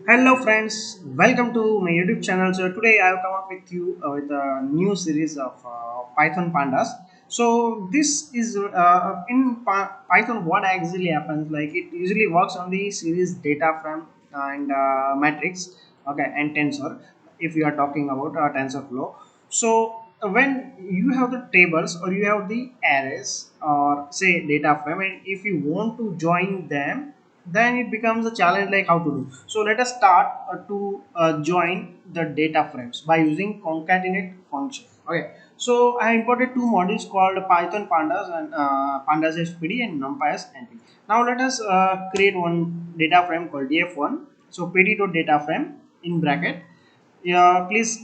Hello friends, welcome to my YouTube channel. So today I have come up with you with a new series of Python pandas. So this is in Python. What actually happens? Like it usually works on the series data frame and matrix, okay, and tensor. If you are talking about TensorFlow, so when you have the tables or you have the arrays or say data frame, and if you want to join them, then it becomes a challenge like how to do. So let us start to join the data frames by using concatenate function. Okay, so I imported two modules called Python pandas and pandas SPD and numpy as np. Now let us create one data frame called df1. So pd.data frame in bracket, yeah, please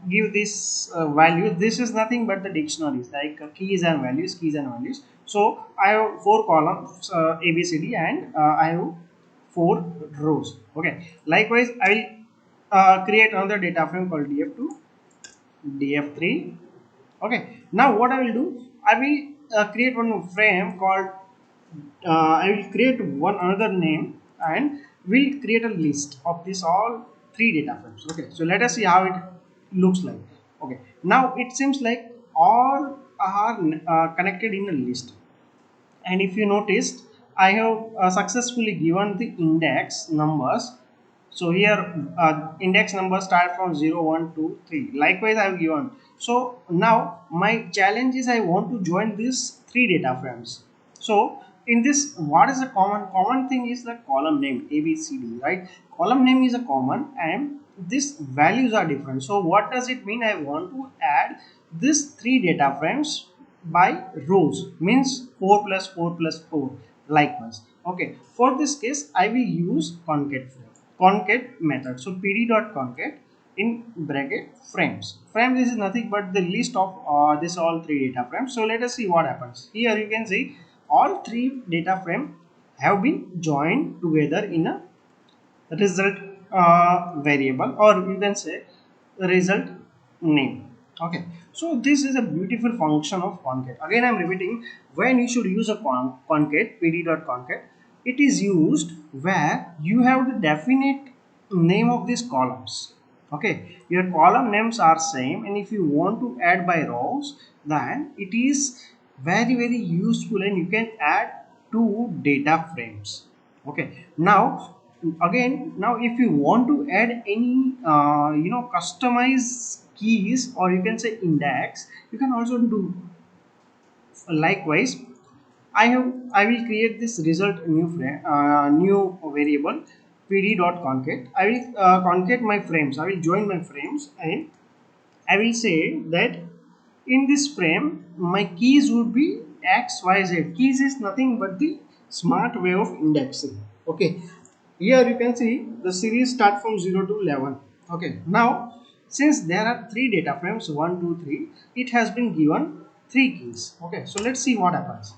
give this value. This is nothing but the dictionaries like keys and values. So I have four columns, a b c d, and I have four rows. Okay, likewise I will create another data frame called df2, df3. Okay, now what I will do, I will create one frame called I will create one another name, and we'll create a list of this all three data frames. Okay, so let us see how it looks like. Okay, now it seems like all are connected in a list, and if you noticed, I have successfully given the index numbers. So here index numbers start from 0 1 2 3. Likewise I have given. So now my challenge is I want to join these three data frames. So in this, what is the common thing is the column name a b c d, right? Column name is a common and these values are different. So what does it mean? I want to add these three data frames by rows, means 4 plus 4 plus 4, likewise. Okay, for this case I will use concat method. So pd.concat in bracket frames is nothing but the list of this all three data frames. So let us see what happens. Here you can see all three data frame have been joined together in a result variable, or you can say result name. Okay, so this is a beautiful function of concat. Again I'm repeating, when you should use a concat, pd.concat, it is used where you have the definite name of these columns. Okay, your column names are same, and if you want to add by rows, then it is very useful, and you can add two data frames. Okay, now again, now if you want to add any customize keys, or you can say index, you can also do. Likewise I will create this result new frame, new variable pd.concat. I will concat my frames. I will join my frames, and I will say that in this frame my keys would be x y z. Keys is nothing but the smart way of indexing. Okay, here you can see the series start from 0 to 11. Okay, now since there are three data frames 1 2 3, it has been given three keys. Okay, so let's see what happens.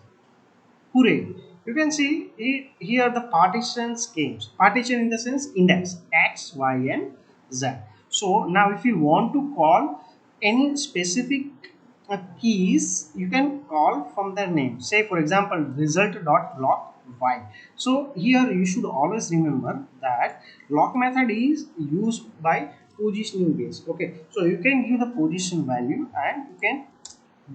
Hooray, you can see it, here the partitions came. Partition in the sense index x y and z. So now if you want to call any specific keys, you can call from their name. Say for example result.lock y. So here you should always remember that lock method is used by positioning base. Okay, so you can give the position value and you can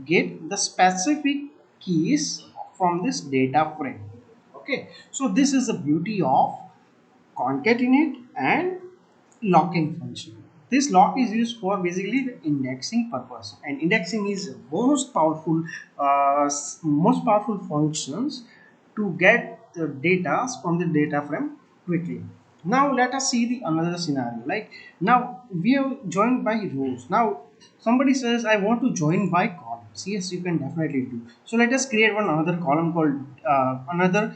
get the specific keys from this data frame. Okay, so this is the beauty of concatenate and locking function. This lock is used for basically the indexing purpose, and indexing is most powerful functions to get the data from the data frame quickly. Now let us see the another scenario. Like now we have joined by rows. Now somebody says I want to join by columns. Yes, you can definitely do. So let us create one another column called another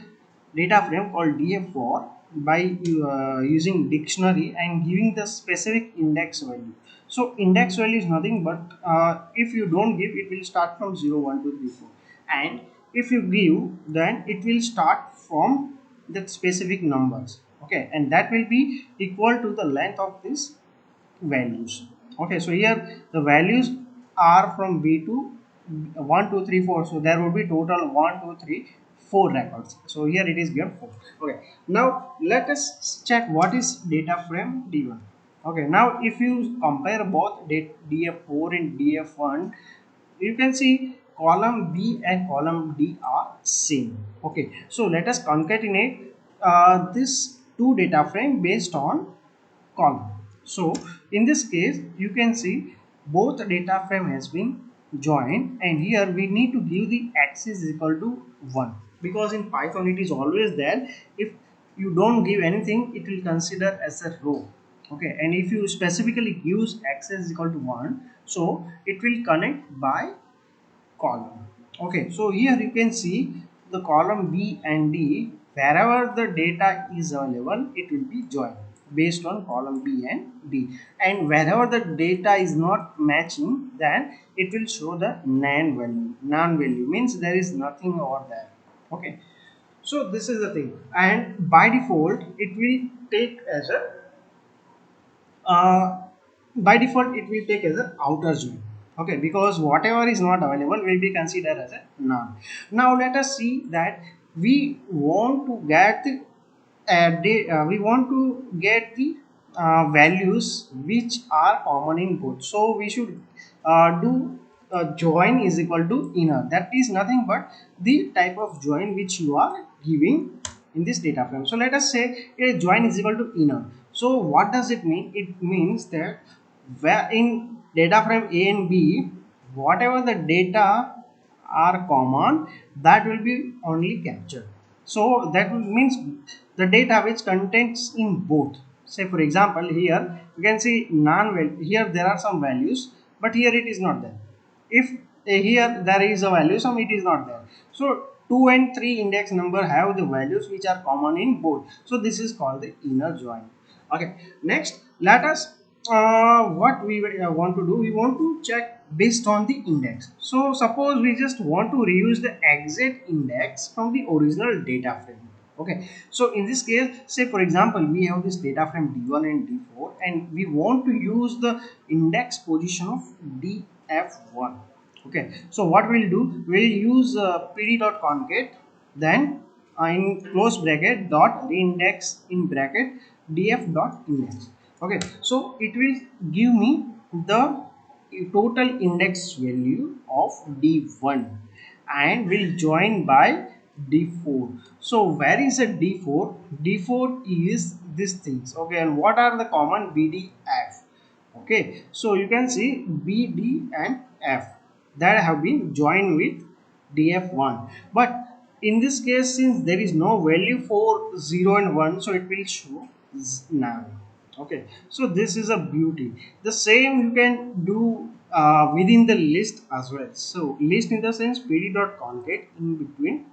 data frame called df4 by using dictionary and giving the specific index value. So index value is nothing but if you don't give, it will start from 0 1 2 3 4, and if you give, then it will start from that specific numbers. Okay, and that will be equal to the length of these values. Okay, so here the values are from b to 1 2 3 4. So there will be total 1 2 3 four records. So here it is given 4. Okay, now let us check what is data frame D1. Okay, now if you compare both df4 and df1, you can see column B and column D are same. Okay, so let us concatenate this two data frame based on column. So in this case you can see both data frame has been joined, and here we need to give the axis is equal to 1, because in Python it is always there. If you don't give anything, it will consider as a row. Okay, and if you specifically use axis is equal to 1, so it will connect by column. Okay, so here you can see the column B and D, wherever the data is available, it will be joined based on column B and D, and wherever the data is not matching, then it will show the non value means there is nothing over there. Okay, so this is the thing, and by default it will take as a uh, by default it will take as an outer join. Okay, because whatever is not available will be considered as a none. Now let us see that we want to get the we want to get the values which are common in both. So we should do join is equal to inner. That is nothing but the type of join which you are giving in this data frame. So let us say a join is equal to inner. So what does it mean? It means that where in data frame A and B, whatever the data are common, that will be only captured. So that means the data which contains in both. Say for example, here you can see non-value. Here there are some values, but here it is not there. If here there is a value, some it is not there. So 2 and 3 index number have the values which are common in both. So this is called the inner join. Okay, next let us what we want to do, we want to check based on the index. So suppose we just want to reuse the exact index from the original data frame. Okay, so in this case, say for example we have this data frame d1 and d4, and we want to use the index position of df1. Okay, so what we'll do, we'll use pd.concate, then in close bracket dot reindex in bracket df dot index. Okay, so it will give me the total index value of d1 and will join by d4. So where is a d4? D4 is these things. Okay, and what are the common bdf? Okay, so you can see B, D and F that have been joined with df1, but in this case since there is no value for 0 and 1, so it will show null. Okay, so this is a beauty. The same you can do within the list as well. So list in the sense pd.concate in between.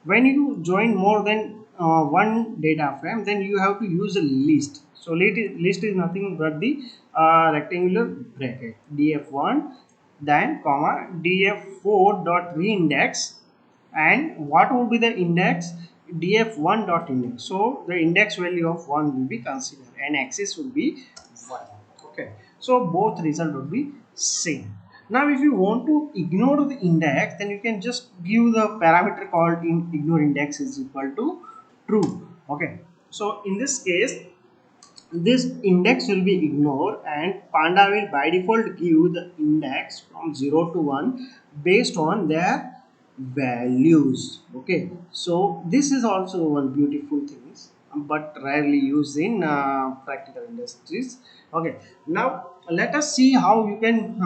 When you join more than one data frame, then you have to use a list. So list is nothing but the rectangular bracket df1, then comma df4 dot reindex, and what will be the index? Df1 dot index. So the index value of 1 will be considered and axis will be 1. Okay, so both result will be same. Now if you want to ignore the index, then you can just give the parameter called in ignore index is equal to true. Okay, so in this case this index will be ignored, and Panda will by default give the index from 0 to 1 based on their values. Okay, so this is also one beautiful things, but rarely used in practical industries. Okay, now let us see how you can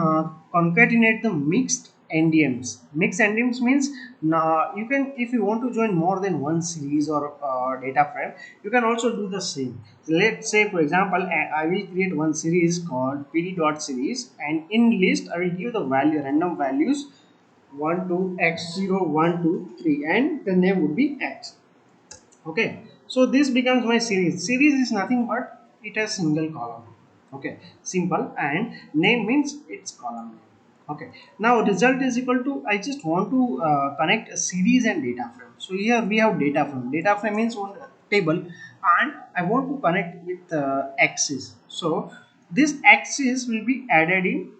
concatenate the mixed endians. Mixed endians means you can, if you want to join more than one series or data frame, you can also do the same. So let's say for example I will create one series called pd.series, and in list I will give the value random values 1 to x0 1 2 3, and the name would be x. Okay, so this becomes my series is nothing but it has single column. Okay, simple, and name means it's column name. Okay, now result is equal to, I just want to connect a series and data frame. So here we have data frame means one table, and I want to connect with axis. So this axis will be added in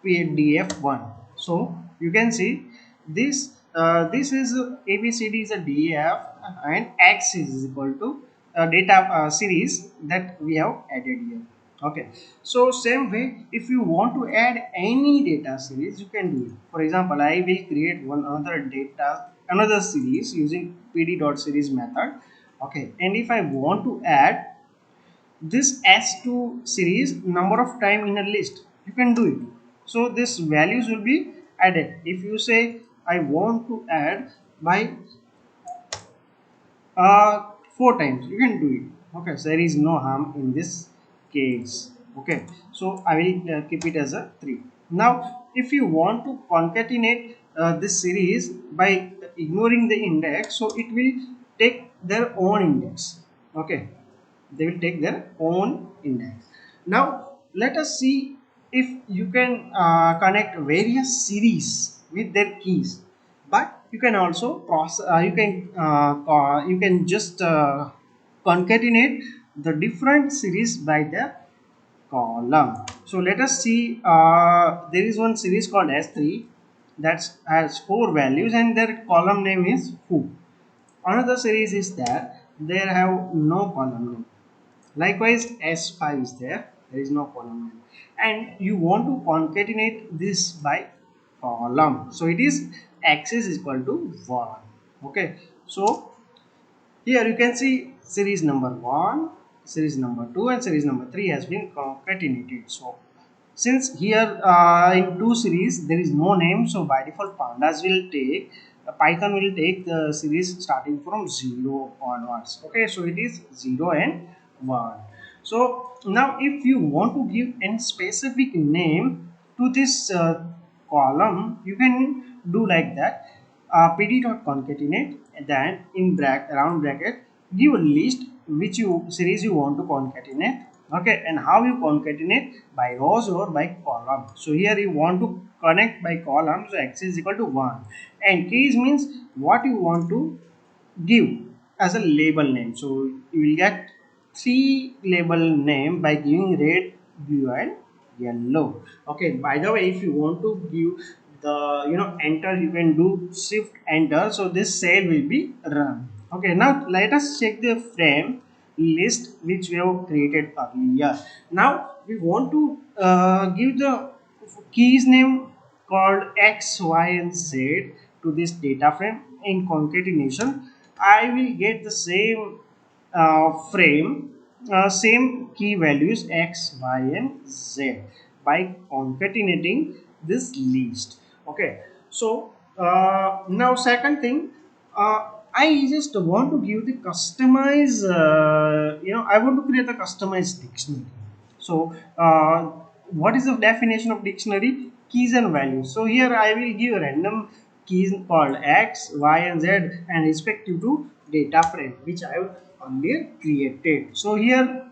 df1. So you can see this this is ABCD is a DEF and X is equal to data series that we have added here. Okay, so same way, if you want to add any data series, you can do it. For example, I will create one another series using pd.series method. Okay, and if I want to add this S2 series number of time in a list, you can do it. So this values will be added. If you say I want to add by 4 times, you can do it. Okay, so there is no harm in this case. Okay, so I will keep it as a 3. Now if you want to concatenate this series by ignoring the index, so it will take their own index. Okay, they will take their own index. Now let us see if you can connect various series with their keys, but you can also process you can just concatenate the different series by their column. So let us see, there is one series called S3 that has 4 values and their column name is foo. Another series is there, they have no column name. Likewise, S5 is there, there is no column name. And you want to concatenate this by column. So it is x is equal to 1. Okay. So here you can see series number 1, series number 2 and series number 3 has been concatenated. So since here in 2 series there is no name, so by default pandas will take Python will take the series starting from 0 onwards. Okay, so it is 0 and 1. So now if you want to give any specific name to this column, you can do like that, pd.concatenate, and then in round bracket give a list which you series you want to concatenate. Okay, and how you concatenate, by rows or by column. So here you want to connect by column, so x is equal to 1, and keys means what you want to give as a label name. So you will get 3 label name by giving red, blue and yellow. Okay, by the way, if you want to give the enter, you can do shift enter, so this cell will be run. Okay, now let us check the frame list which we have created earlier. Now we want to give the keys name called x, y and z to this data frame. In concatenation I will get the same frame, same key values x, y and z by concatenating this list. Okay, so now second thing, I just want to give the customize, I want to create a customized dictionary. So what is the definition of dictionary? Keys and values. So here I will give random keys called x, y and z and respective to data frame which I have earlier created. So here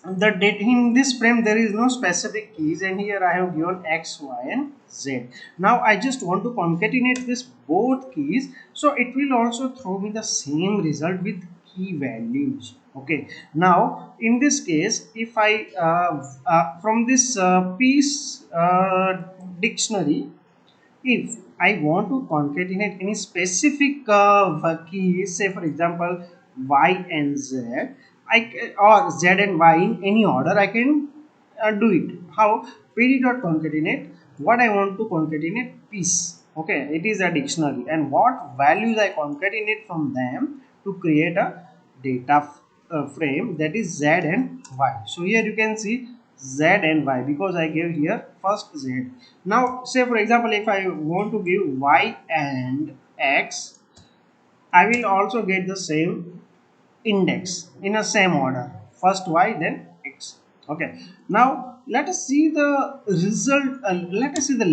the date in this frame there is no specific keys, and here I have given x, y and z. Now I just want to concatenate this both keys, so it will also throw me the same result with key values. Okay, now in this case if I from this piece dictionary, if I want to concatenate any specific keys, say for example y and z, or z and y in any order, I can do it. How? Pd.concatenate. What I want to concatenate piece. Okay, it is a dictionary, and what values I concatenate from them to create a data frame, that is z and y. So here you can see z and y because I gave here first z. Now say for example if I want to give y and x, I will also get the same index in a same order, first y then x. Okay, now let us see the result, let us see the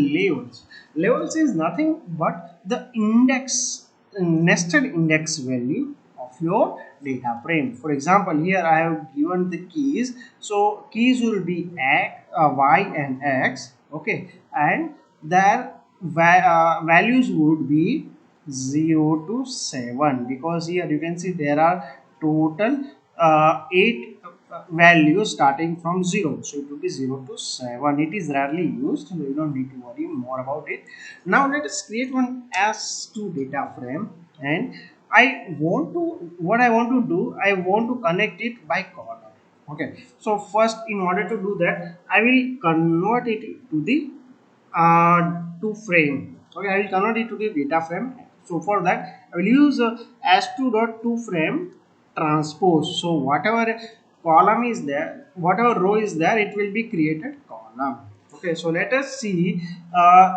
levels is nothing but the index, nested index value of your data frame. For example here I have given the keys, so keys will be y and x. Okay, and their values would be 0 to 7, because here you can see there are total 8 value starting from 0. So it will be 0 to 7. It is rarely used, so you don't need to worry more about it. Now let us create one S2 data frame, and what I want to do, I want to connect it by column. Okay, so first, in order to do that, I will convert it to the to frame. Okay, I will convert it to the data frame. So for that, I will use as2.to frame transpose. So whatever column is there, whatever row is there, it will be created column. Okay, so let us see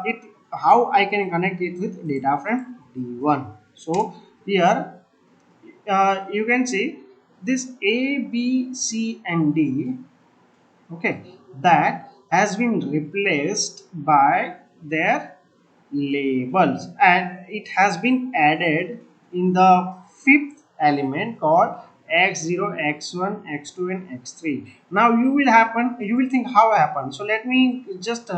it how I can connect it with data frame D1. So here you can see this A, B, C, and D, okay, that has been replaced by their labels, and it has been added in the fifth element called x0, x1, x2, and x3. Now you will think how happened. So let me just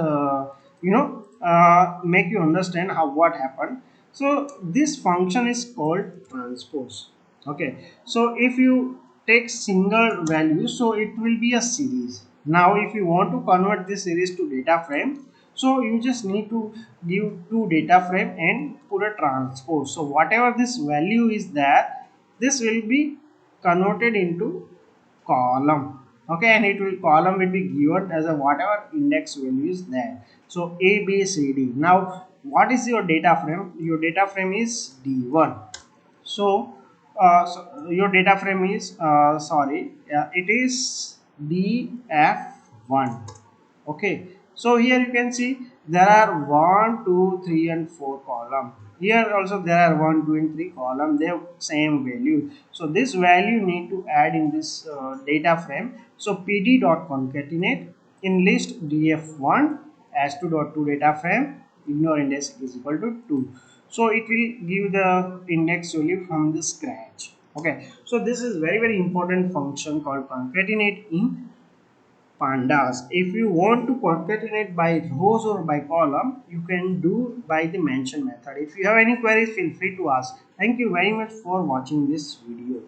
make you understand how what happened. So this function is called transpose. Okay, so if you take single value, so it will be a series. Now if you want to convert this series to data frame, so you just need to give two data frame and put a transpose. So whatever this value is there, this will be converted into column. Okay, and it will column will be given as a whatever index value is there. So A, B, C, D. Now what is your data frame? Your data frame is D1. So your data frame is it is df1. Okay, so here you can see there are 1, 2, 3, and 4 column. Here also there are 1, 2, and 3 column. They have same value. So this value need to add in this data frame. So pd dot concatenate in list df1 as to data frame ignore index is equal to 2. So it will give the index value from the scratch. Okay, so this is very important function called concatenate in pandas. If you want to concatenate by rows or by column, you can do by the mention method. If you have any queries, feel free to ask. Thank you very much for watching this video.